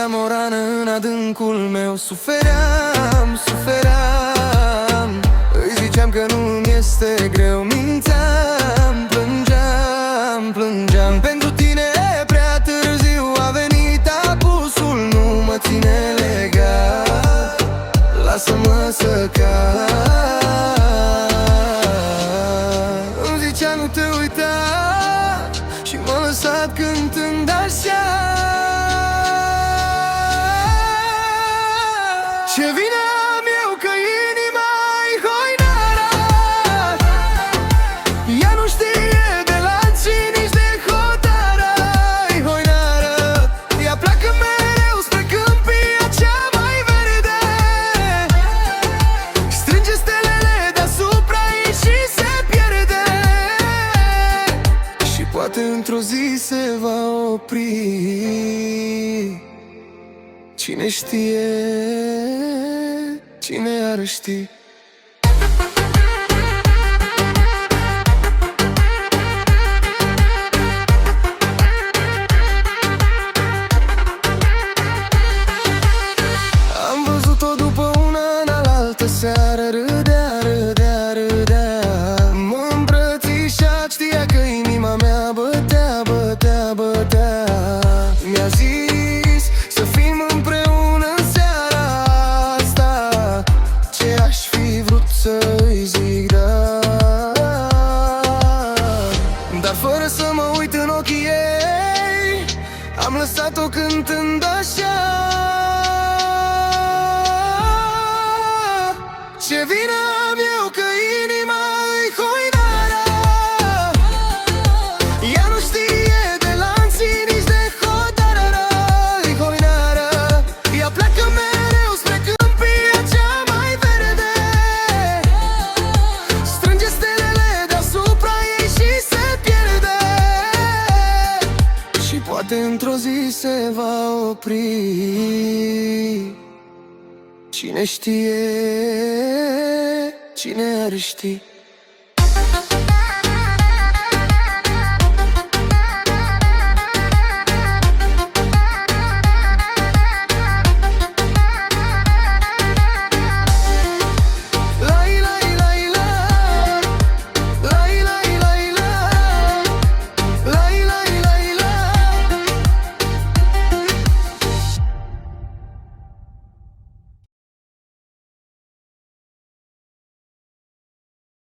Simțeam o rană în adâncul meu. Sufeream, sufeream. Îi ziceam că nu-mi este greu. Mințeam, plângeam, plângeam. Pentru tine e prea târziu. A venit apusul, nu mă ține legat. Lasă-mă să cad. Îmi zicea nu te uita și m-a lăsat cântând așa. Ce vine am eu că inima-i hoinara. Ea nu știe de lanț și nici de hotara-i hoinară. Ea pleacă mereu spre câmpia cea mai verde. Strânge stelele deasupra ei și se pierde. Și poate într-o zi se va opri. Cine știe, cine ar ști? Am văzut-o după una în alaltă seară. Râdea, râdea, râdea. Mă îmbrățișa, știa că inima mea bătea, bătea, bătea. Mi-a zis să fim împreună în seara asta. Ce aș fi vrut să-i zic da. Dar fără să mă uit în ochii ei, am lăsat-o cântând așa. Ce vină am eu că inima-i hoinara. Ea nu știe de lanții nici de hotara-i hoinară. Ea pleacă mereu spre câmpia cea mai verde. Strânge stelele deasupra ei și se pierde. Și poate într-o zi se va opri. Cine știe, cine ar ști?